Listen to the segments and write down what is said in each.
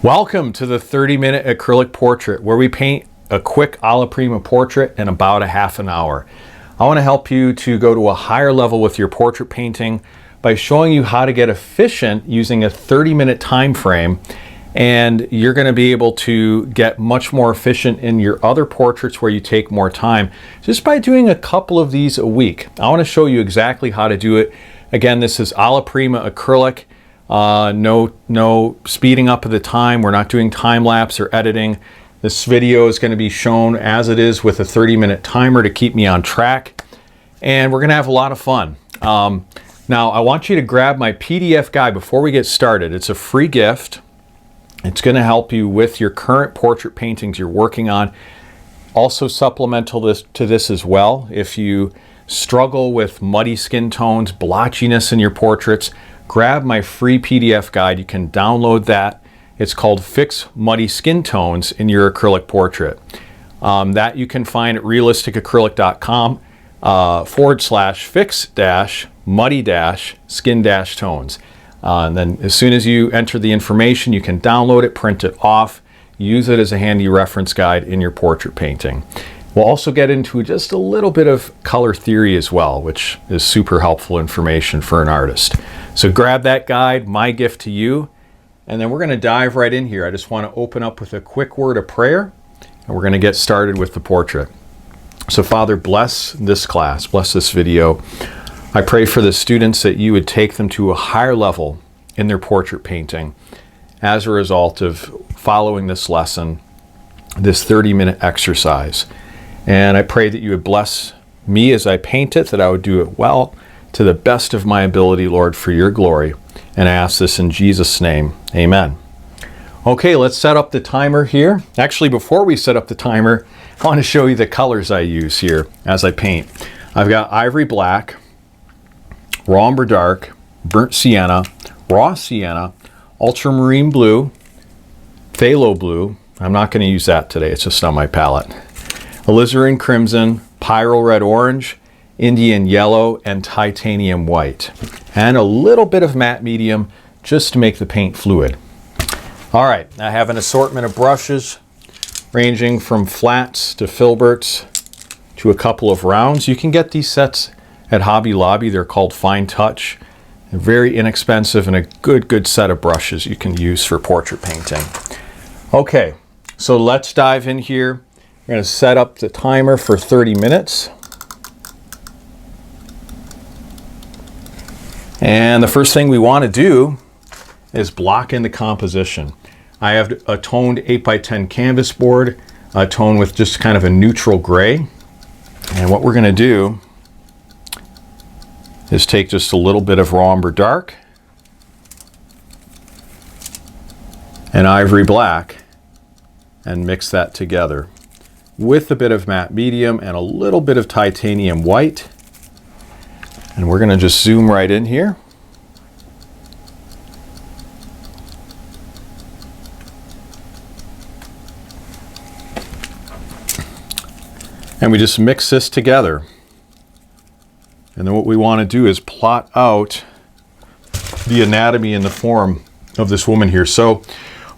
Welcome to the 30-minute acrylic portrait where we paint a quick alla prima portrait in about a half an hour. I want to help you to go to a higher level with your portrait painting by showing you how to get efficient using a 30-minute time frame, and you're going to be able to get much more efficient in your other portraits where you take more time just by doing a couple of these a week. I want to show you exactly how to do it. Again, this is alla prima acrylic. No speeding up of the time. We're not doing time lapse or editing. This video is going to be shown as it is with a 30-minute timer to keep me on track, and we're going to have a lot of fun. Now I want you to grab my PDF guide before we get started. It's a free gift. It's going to help you with your current portrait paintings you're working on. Also supplemental to this as well, if you struggle with muddy skin tones, blotchiness in your portraits, grab my free PDF guide. You can download that. It's called Fix Muddy Skin Tones in Your Acrylic Portrait. That you can find at realisticacrylic.com /fix-muddy-skin-tones. And then as soon as you enter the information, you can download it, print it off, use it as a handy reference guide in your portrait painting. We'll also get into just a little bit of color theory as well, which is super helpful information for an artist. So grab that guide, my gift to you, and then we're going to dive right in here. I just want to open up with a quick word of prayer, and we're going to get started with the portrait. So Father, bless this class, bless this video. I pray for the students that you would take them to a higher level in their portrait painting as a result of following this lesson, this 30-minute exercise. And I pray that you would bless me as I paint it, that I would do it well, to the best of my ability, Lord, for your glory. And I ask this in Jesus' name, amen. Okay, let's set up the timer here. Actually, before we set up the timer, I want to show you the colors I use here as I paint. I've got ivory black, raw umber dark, burnt sienna, raw sienna, ultramarine blue, phthalo blue. I'm not going to use that today, it's just on my palette. Alizarin crimson, pyrrole red orange, Indian yellow, and titanium white. And a little bit of matte medium just to make the paint fluid. All right, I have an assortment of brushes ranging from flats to filberts to a couple of rounds. You can get these sets at Hobby Lobby. They're called Fine Touch. They're very inexpensive and a good set of brushes you can use for portrait painting. Okay, so let's dive in here. We're going to set up the timer for 30 minutes. And the first thing we want to do is block in the composition. I have a toned 8x10 canvas board, a tone with just kind of a neutral gray. And what we're going to do is take just a little bit of raw umber dark and ivory black and mix that together with a bit of matte medium and a little bit of titanium white. And we're going to just zoom right in here. And we just mix this together. And then what we want to do is plot out the anatomy and the form of this woman here. So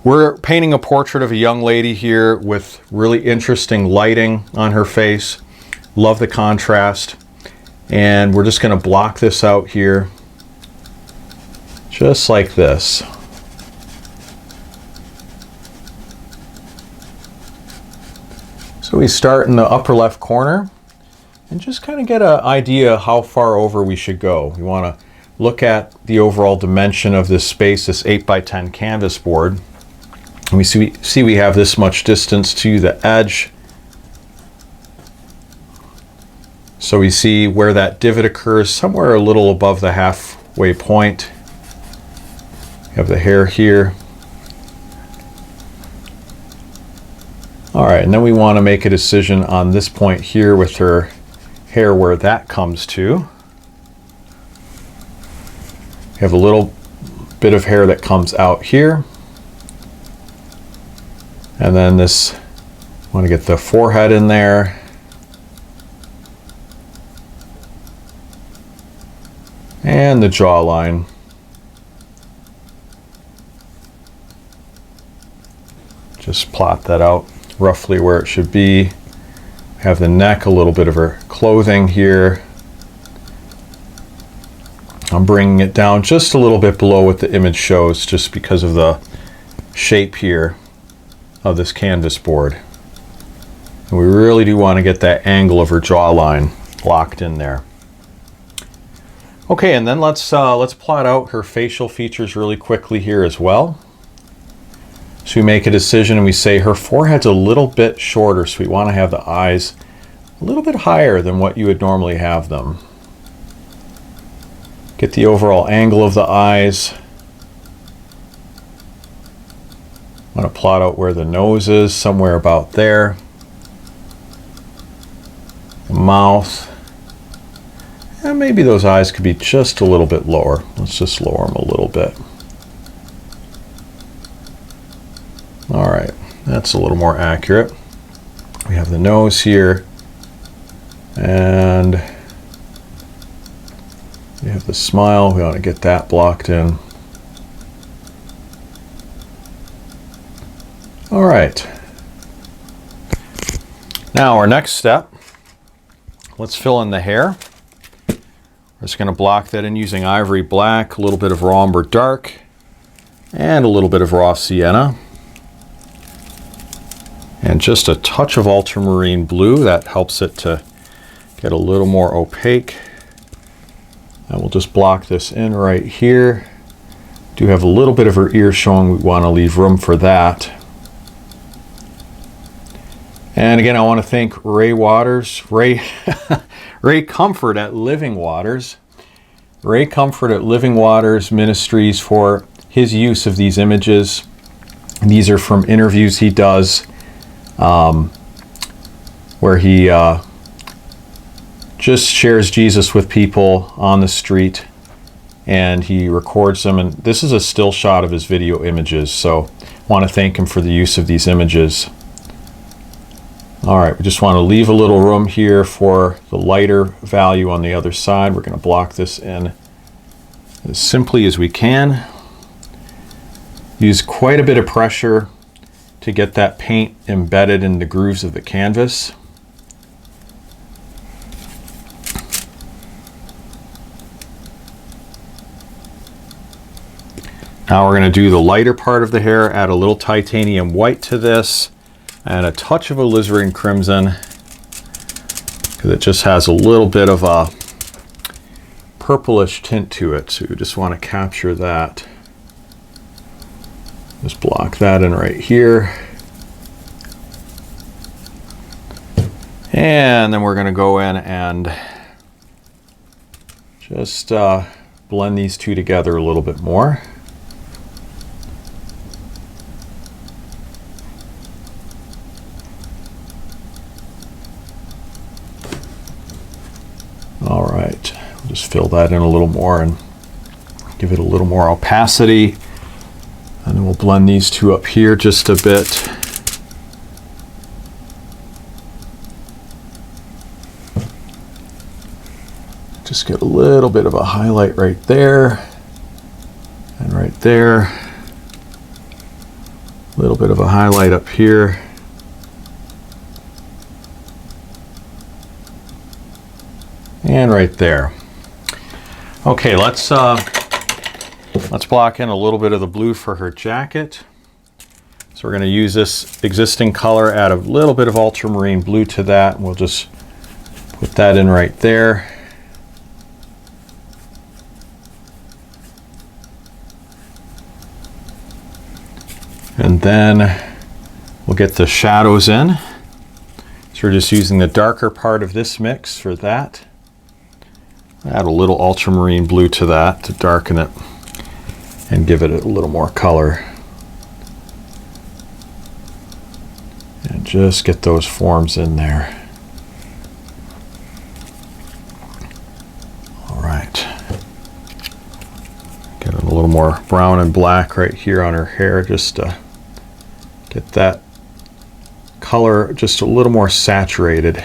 we're painting a portrait of a young lady here with really interesting lighting on her face. Love the contrast. And we're just going to block this out here, just like this. So we start in the upper left corner and just kind of get an idea how far over we should go. We want to look at the overall dimension of this space, this 8x10 canvas board. And we see we have this much distance to the edge. So we see where that divot occurs, somewhere a little above the halfway point. We have the hair here. All right, and then we want to make a decision on this point here with her hair, where that comes to. We have a little bit of hair that comes out here. And then this, want to get the forehead in there. And the jawline. just plot that out roughly where it should be. Have the neck, a little bit of her clothing here. I'm bringing it down just a little bit below what the image shows, just because of the shape here of this canvas board. And we really do want to get that angle of her jawline locked in there. Okay, and then let's plot out her facial features really quickly here as well. So we make a decision and we say her forehead's a little bit shorter, so we want to have the eyes a little bit higher than what you would normally have them. Get the overall angle of the eyes. I want to plot out where the nose is, somewhere about there. The mouth. And maybe those eyes could be just a little bit lower. Let's just lower them a little bit. All right, that's a little more accurate. We have the nose here, and we have the smile. We want to get that blocked in. All right. Now our next step, let's fill in the hair. We're just going to block that in using ivory black, a little bit of raw umber dark, and a little bit of raw sienna. And just a touch of ultramarine blue. That helps it to get a little more opaque. And we'll just block this in right here. Do have a little bit of her ear showing. We want to leave room for that. And again, I want to thank Ray Comfort at Living Waters. Ray Comfort at Living Waters Ministries for his use of these images. These are from interviews he does where he just shares Jesus with people on the street, and he records them. And this is a still shot of his video images, so I want to thank him for the use of these images. All right, we just want to leave a little room here for the lighter value on the other side. We're going to block this in as simply as we can. Use quite a bit of pressure to get that paint embedded in the grooves of the canvas. Now we're going to do the lighter part of the hair, add a little titanium white to this, and a touch of alizarin crimson, because it just has a little bit of a purplish tint to it. So you just want to capture that. Just block that in right here. And then we're going to go in and just blend these two together a little bit more. All right, we'll just fill that in a little more and give it a little more opacity. And then we'll blend these two up here just a bit. Just get a little bit of a highlight right there and right there. A little bit of a highlight up here. And right there. Okay, let's block in a little bit of the blue for her jacket. So we're going to use this existing color, add a little bit of ultramarine blue to that, and we'll just put that in right there. And then we'll get the shadows in. So we're just using the darker part of this mix for that. Add a little ultramarine blue to that to darken it and give it a little more color. And just get those forms in there. All right. Get a little more brown and black right here on her hair, just to get that color just a little more saturated.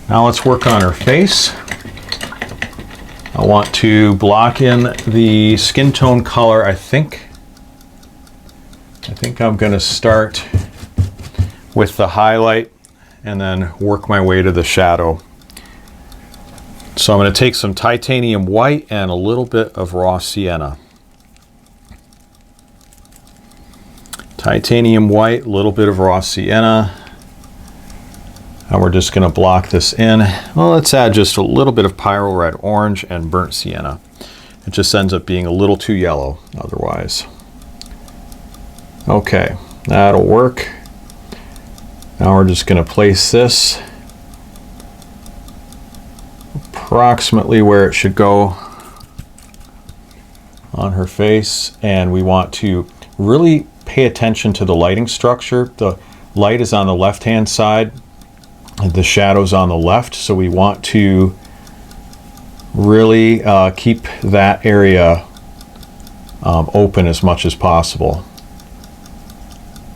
Now let's work on her face. I want to block in the skin tone color. I think I think I'm going to start with the highlight and then work my way to the shadow. So I'm going to take some titanium white and a little bit of raw sienna. Titanium white, a little bit of raw sienna. And we're just going to block this in. Well, let's add just a little bit of pyrrole red orange and burnt sienna. It just ends up being a little too yellow otherwise. Okay, that'll work. Now we're just going to place this approximately where it should go on her face, and we want to really pay attention to the lighting structure. The light is on the left hand side, the shadow's on the left, so we want to really keep that area open as much as possible,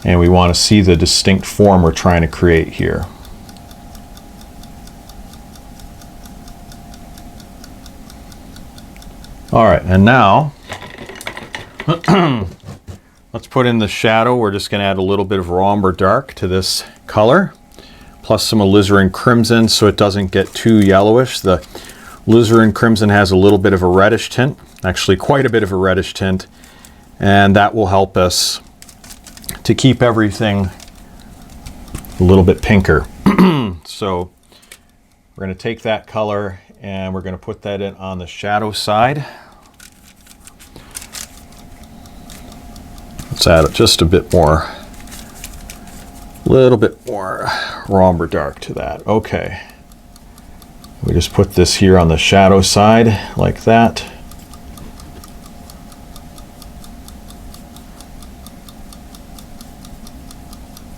and we want to see the distinct form we're trying to create here. All right, and now let's put in the shadow. We're just going to add a little bit of raw umber dark to this color, plus some alizarin crimson so it doesn't get too yellowish. The alizarin crimson has a little bit of a reddish tint, actually quite a bit of a reddish tint, and that will help us to keep everything a little bit pinker. So we're going to take that color and we're going to put that in on the shadow side. Let's add just a bit more, a little bit more raw umber dark to that. Okay. We just put this here on the shadow side like that.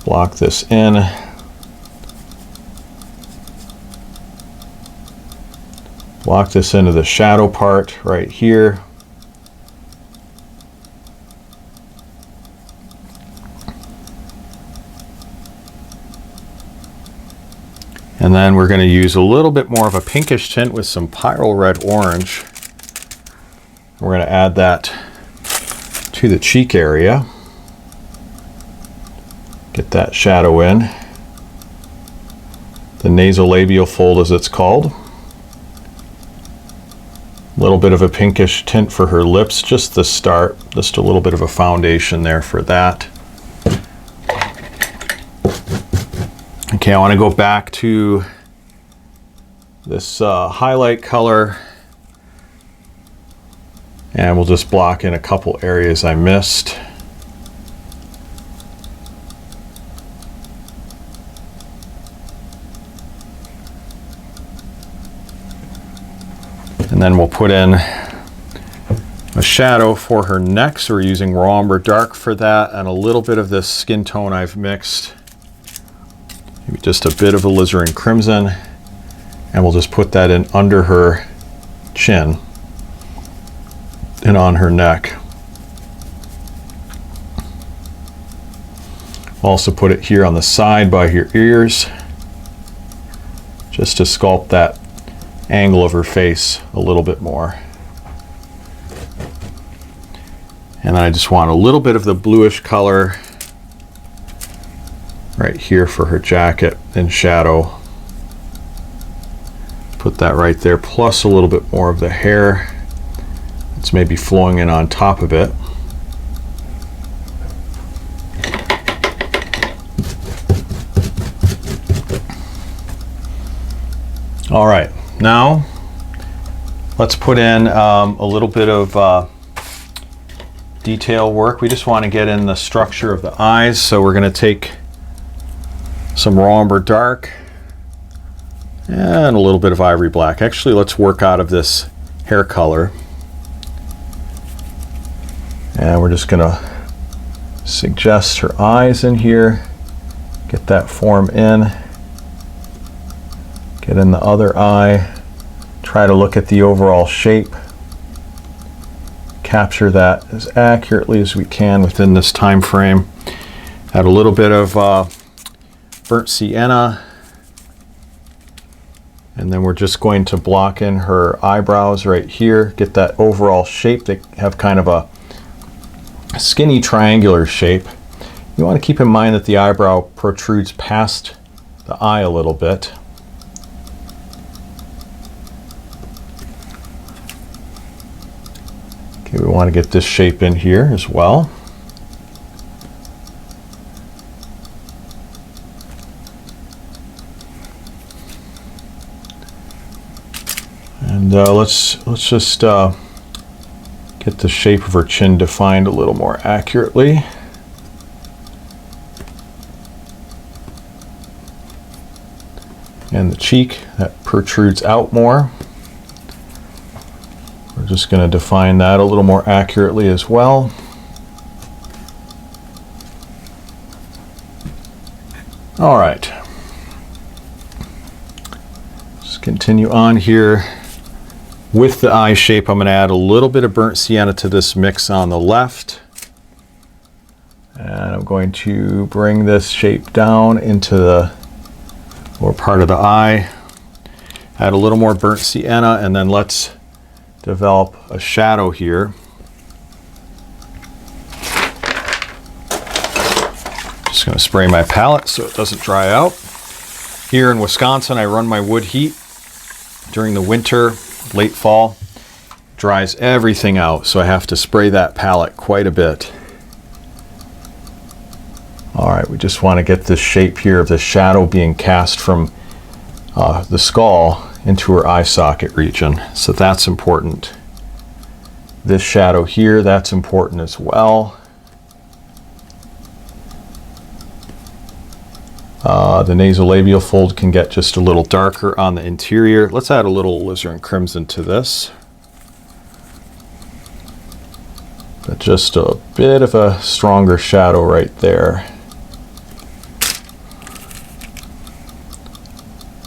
Block this in. Block this into the shadow part right here. And then we're going to use a little bit more of a pinkish tint with some pyrrole red orange. We're going to add that to the cheek area. Get that shadow in. The nasolabial fold, as it's called. A little bit of a pinkish tint for her lips, just the start, just a little bit of a foundation there for that. Okay, I want to go back to this highlight color, and we'll just block in a couple areas I missed. And then we'll put in a shadow for her neck, so we're using raw umber dark for that, and a little bit of this skin tone I've mixed. Maybe just a bit of alizarin crimson, and we'll just put that in under her chin and on her neck. Also put it here on the side by her ears, just to sculpt that angle of her face a little bit more. And then I just want a little bit of the bluish color right here for her jacket in shadow. Put that right there, plus a little bit more of the hair. It's maybe flowing in on top of it. All right, now let's put in a little bit of detail work. We just want to get in the structure of the eyes, so we're going to take some raw umber dark and a little bit of ivory black. Actually, let's work out of this hair color, and we're just going to suggest her eyes in here, get that form in, get in the other eye, try to look at the overall shape, capture that as accurately as we can within this time frame. Add a little bit of burnt sienna, and then we're just going to block in her eyebrows right here, get that overall shape. They have kind of a skinny triangular shape, You want to keep in mind that the eyebrow protrudes past the eye a little bit. Okay, we want to get this shape in here as well. And let's just get the shape of her chin defined a little more accurately. And the cheek, that protrudes out more. We're just going to define that a little more accurately as well. All right. Just continue on here. With the eye shape, I'm going to add a little bit of burnt sienna to this mix on the left. And I'm going to bring this shape down into the lower part of the eye. Add a little more burnt sienna, and then let's develop a shadow here. Just going to spray my palette so it doesn't dry out. Here in Wisconsin, I run my wood heat during the winter. Late fall, dries everything out, so I have to spray that palette quite a bit. All right, we just want to get this shape here of the shadow being cast from the skull into her eye socket region, so that's important. This shadow here, that's important as well. The nasolabial fold can get just a little darker on the interior. Let's add a little alizarin crimson to this. But just a bit of a stronger shadow right there.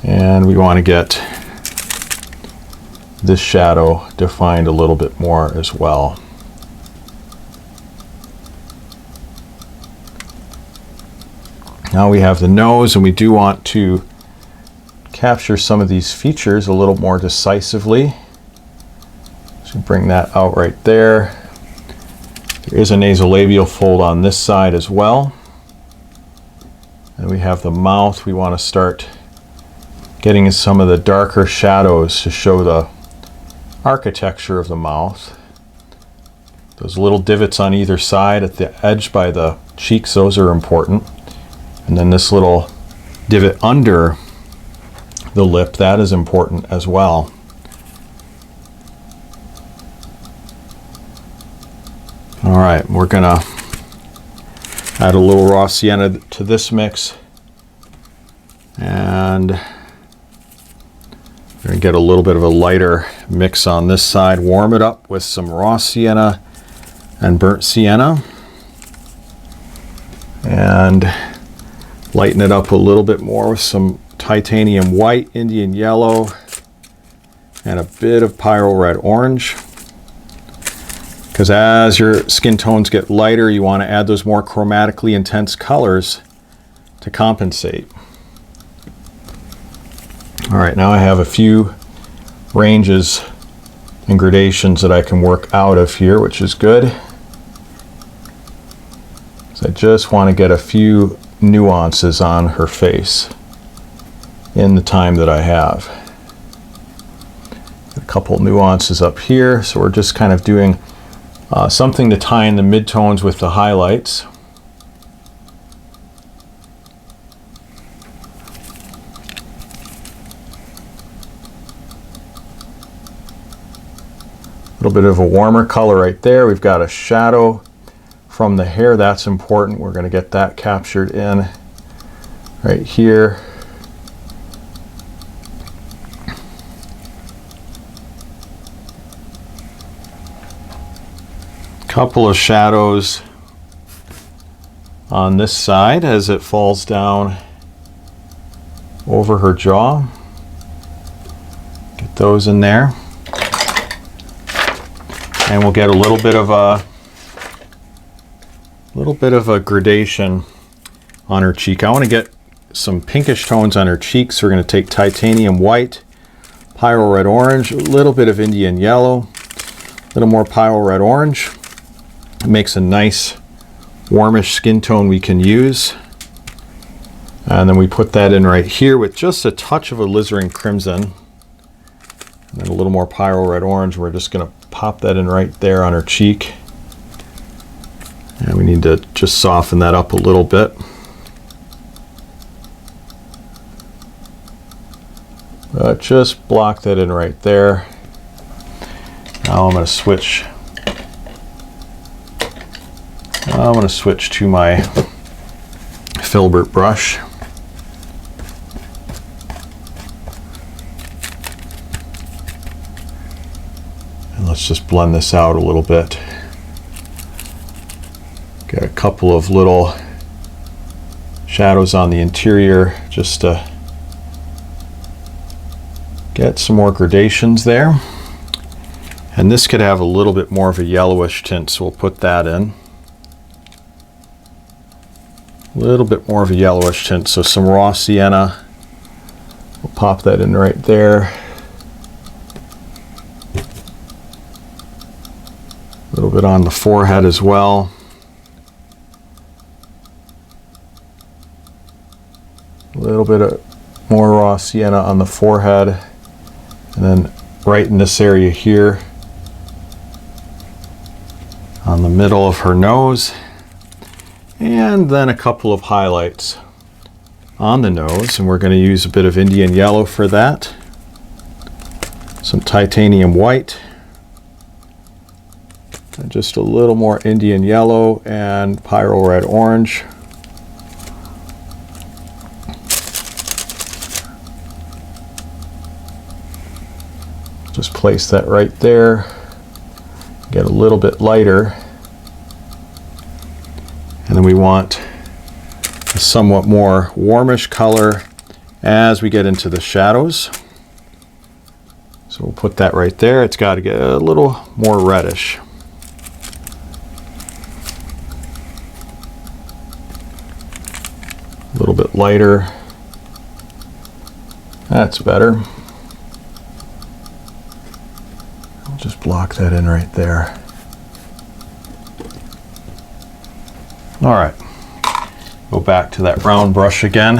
And we want to get this shadow defined a little bit more as well. Now we have the nose, and we do want to capture some of these features a little more decisively. So bring that out right there. There is a nasolabial fold on this side as well. And we have the mouth. We want to start getting some of the darker shadows to show the architecture of the mouth. Those little divots on either side at the edge by the cheeks, those are important. And then this little divot under the lip, that is important as well. All right, we're gonna add a little raw sienna to this mix, and we're gonna get a little bit of a lighter mix on this side, warm it up with some raw sienna and burnt sienna, and lighten it up a little bit more with some titanium white, Indian yellow, and a bit of pyro red orange. Because as your skin tones get lighter, you want to add those more chromatically intense colors to compensate. All right, now I have a few ranges and gradations that I can work out of here, which is good. So I just want to get a few nuances on her face in the time that I have. A couple nuances up here, so we're just kind of doing something to tie in the midtones with the highlights. A little bit of a warmer color right there. We've got a shadow from the hair, that's important. We're going to get that captured in right here. Couple of shadows on this side as it falls down over her jaw. Get those in there. And we'll get a little bit of a gradation on her cheek. I want to get some pinkish tones on her cheeks. We're going to take titanium white, pyro red orange, a little bit of Indian yellow, a little more pyro red orange. It makes a nice warmish skin tone we can use. And then we put that in right here with just a touch of alizarin crimson. And then a little more pyro red orange. We're just going to pop that in right there on her cheek. And we need to just soften that up a little bit. Just block that in right there. Now I'm going to switch. I'm going to switch to my filbert brush. And let's just blend this out a little bit. Got a couple of little shadows on the interior just to get some more gradations there. And this could have a little bit more of a yellowish tint, so we'll put that in. A little bit more of a yellowish tint, so some raw sienna. We'll pop that in right there. A little bit on the forehead as well. A little bit of more raw sienna on the forehead. And then right in this area here, on the middle of her nose. And then a couple of highlights on the nose. And we're going to use a bit of Indian yellow for that. Some titanium white. And just a little more Indian yellow and pyro red orange. Just place that right there. Get a little bit lighter. And then we want a somewhat more warmish color as we get into the shadows. So we'll put that right there. It's got to get a little more reddish. A little bit lighter. That's better. Just block that in right there. All right, go back to that round brush again.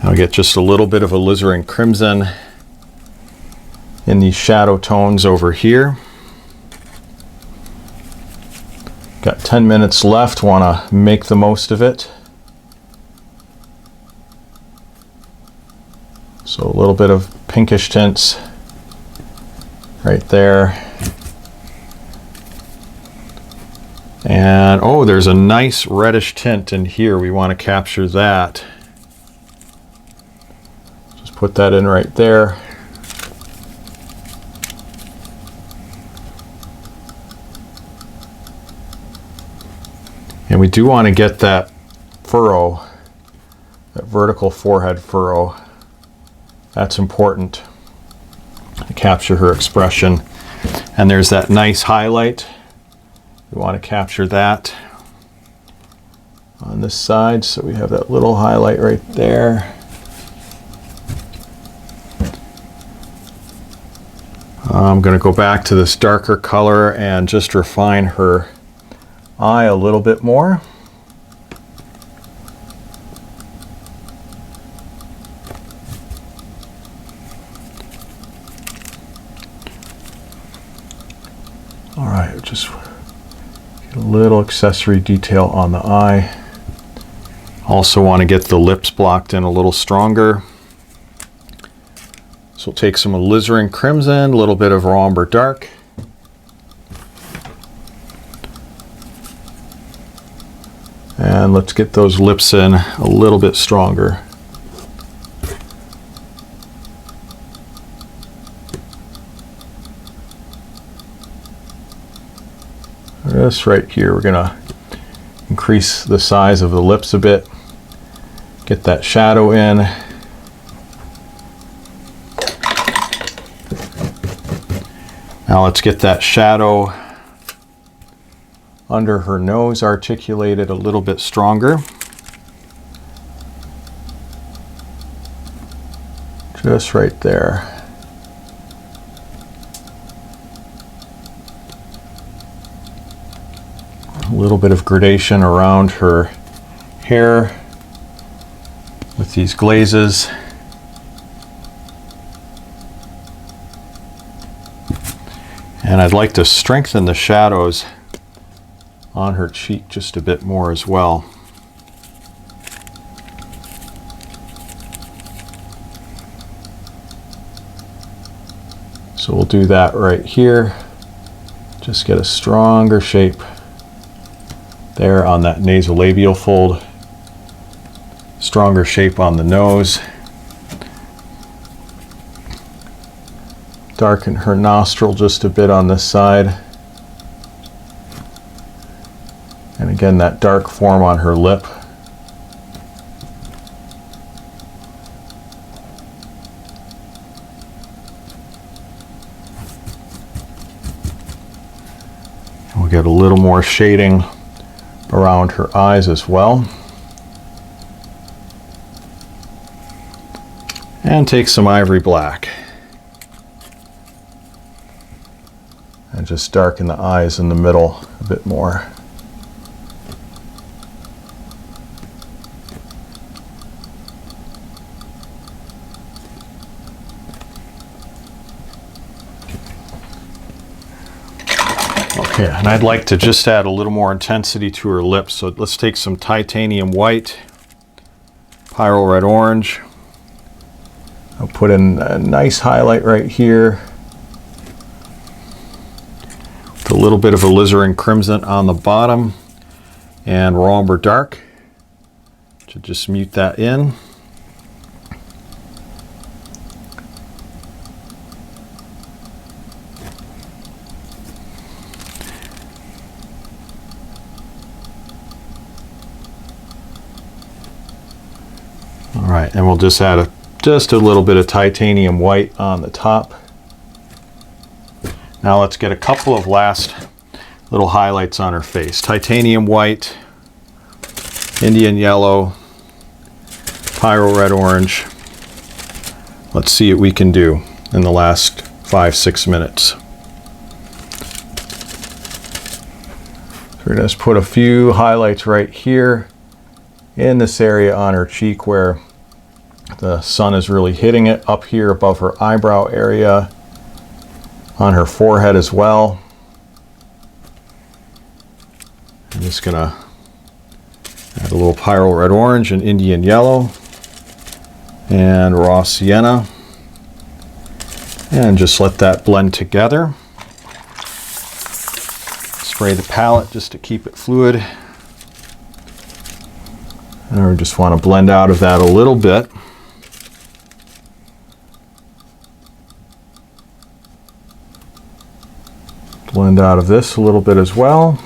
I'll get just a little bit of alizarin crimson in these shadow tones over here. Got 10 minutes left, want to make the most of it. So a little bit of pinkish tints right there. And oh, there's a nice reddish tint in here. We want to capture that. Just put that in right there. And we do want to get that furrow, that vertical forehead furrow. That's important to capture her expression. And there's that nice highlight. We want to capture that on this side, so we have that little highlight right there. I'm going to go back to this darker color and just refine her eye a little bit more. All right, just get a little accessory detail on the eye. Also want to get the lips blocked in a little stronger. So we'll take some alizarin crimson, a little bit of raw umber dark. And let's get those lips in a little bit stronger. Just right here, we're gonna increase the size of the lips a bit. Get that shadow in. Now let's get that shadow under her nose articulated a little bit stronger. Just right there. little bit of gradation around her hair with these glazes. And I'd like to strengthen the shadows on her cheek just a bit more as well. So we'll do that right here. Just get a stronger shape there on that nasolabial fold. Stronger shape on the nose. Darken her nostril just a bit on this side. And again, that dark form on her lip. And we'll get a little more shading around her eyes as well. And take some ivory black. And just darken the eyes in the middle a bit more. Okay, and I'd like to just add a little more intensity to her lips. So let's take some titanium white, pyrrole red orange. I'll put in a nice highlight right here. A little bit of alizarin crimson on the bottom and raw umber dark to just mute that in. All right, and we'll just add just a little bit of titanium white on the top. Now let's get a couple of last little highlights on her face. Titanium white, Indian yellow, pyrrole red orange. Let's see what we can do in the last 5-6 minutes. So we're going to just put a few highlights right here in this area on her cheek where the sun is really hitting it, up here above her eyebrow area. On her forehead as well. I'm just gonna add a little pyrrole red orange and Indian yellow and raw sienna and just let that blend together. Spray the palette just to keep it fluid. And we just want to blend out of that a little bit. Blend out of this a little bit as well,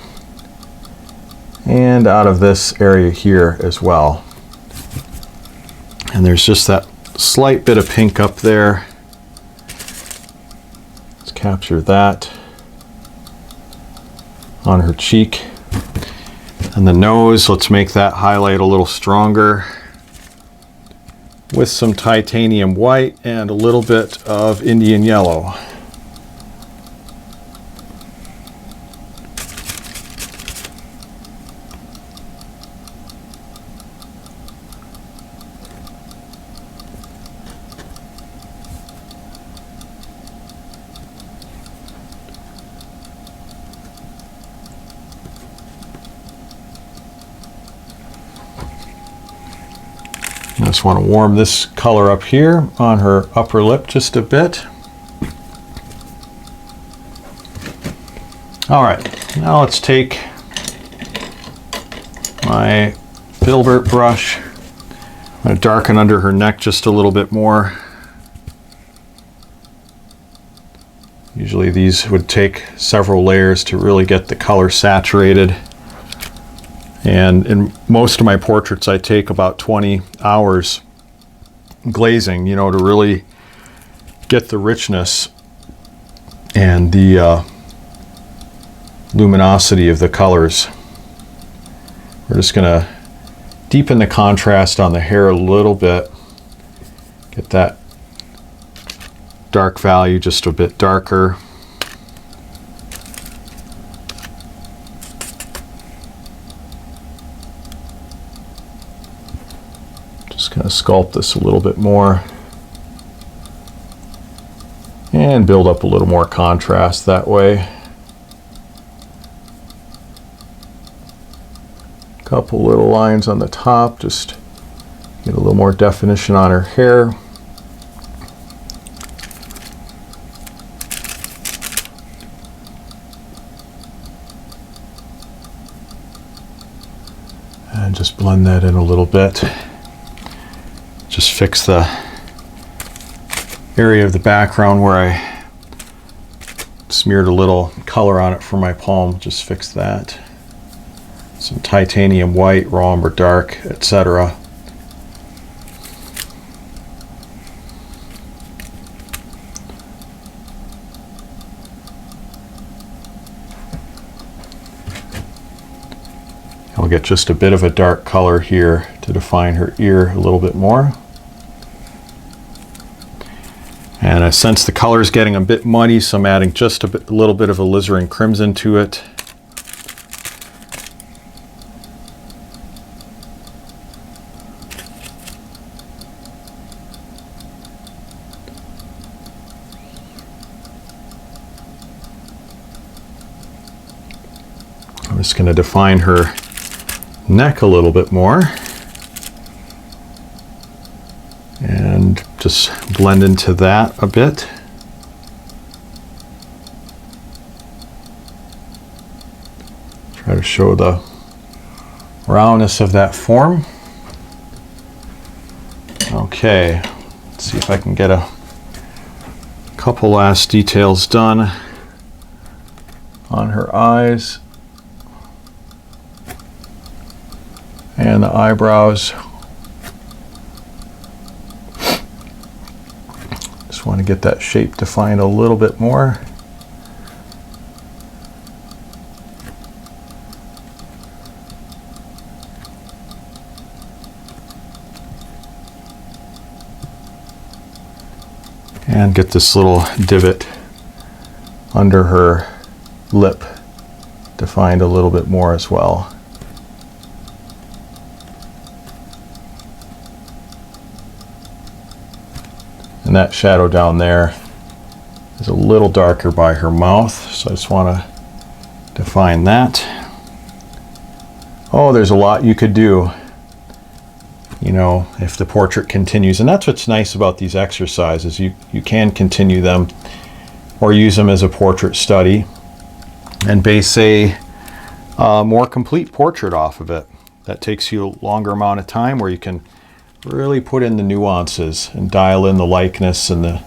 and out of this area here as well. And there's just that slight bit of pink up there. Let's capture that on her cheek. And the nose, let's make that highlight a little stronger with some titanium white and a little bit of Indian yellow. I just want to warm this color up here on her upper lip just a bit. All right, now let's take my filbert brush. I'm going to darken under her neck just a little bit more. Usually these would take several layers to really get the color saturated. And in most of my portraits, I take about 20 hours glazing, you know, to really get the richness and the luminosity of the colors. We're just going to deepen the contrast on the hair a little bit, get that dark value just a bit darker. sculpt this a little bit more and build up a little more contrast that way. Couple little lines on the top, just get a little more definition on her hair. And just blend that in a little bit. Just fix the area of the background where I smeared a little color on it for my palm. Just fix that. Some titanium white, raw umber dark, etc. I'll get just a bit of a dark color here to define her ear a little bit more. And I sense the color is getting a bit muddy, so I'm adding just a little bit of alizarin crimson to it. I'm just going to define her neck a little bit more and just blend into that a bit. Try to show the roundness of that form. Okay, let's see if I can get a couple last details done on her eyes and the eyebrows. Just want to get that shape defined a little bit more. And get this little divot under her lip defined a little bit more as well. And that shadow down there is a little darker by her mouth, so I just want to define that. Oh, there's a lot you could do, you know, if the portrait continues. And that's what's nice about these exercises. You can continue them or use them as a portrait study and base a more complete portrait off of it. That takes you a longer amount of time where you can really put in the nuances and dial in the likeness and the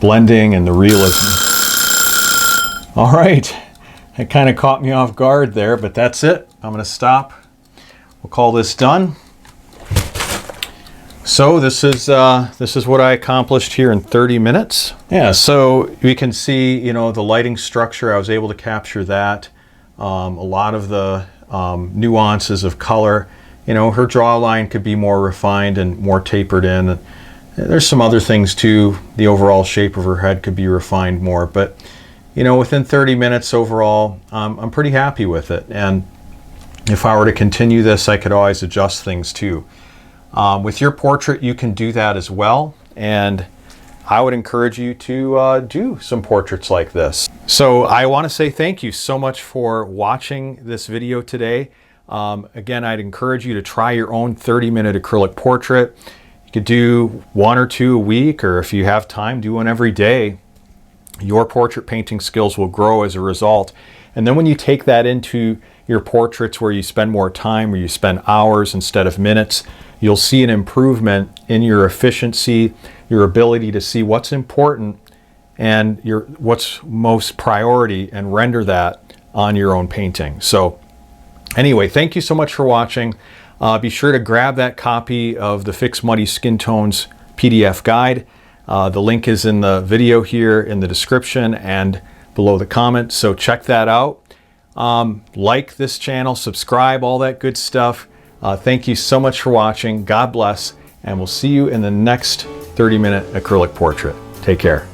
blending and the realism. All right, it kind of caught me off guard there, but that's it. I'm going to stop. We'll call this done. So this is what I accomplished here in 30 minutes. Yeah, so we can see, you know, the lighting structure. I was able to capture that. A lot of the nuances of color. You know, her jawline could be more refined and more tapered in. There's some other things too. The overall shape of her head could be refined more. But, you know, within 30 minutes overall, I'm pretty happy with it. And if I were to continue this, I could always adjust things too. With your portrait, you can do that as well. And I would encourage you to do some portraits like this. So I want to say thank you so much for watching this video today. Again, I'd encourage you to try your own 30-minute acrylic portrait. You could do 1 or 2 a week, or if you have time, do one every day. Your portrait painting skills will grow as a result. And then when you take that into your portraits where you spend more time, where you spend hours instead of minutes, you'll see an improvement in your efficiency, your ability to see what's important and what's most priority and render that on your own painting. So anyway, thank you so much for watching. Be sure to grab that copy of the Fix Muddy Skin Tones PDF guide. The link is in the video here in the description and below the comment, so check that out. Like this channel, subscribe, all that good stuff. Thank you so much for watching. God bless, and we'll see you in the next 30-minute acrylic portrait. Take care.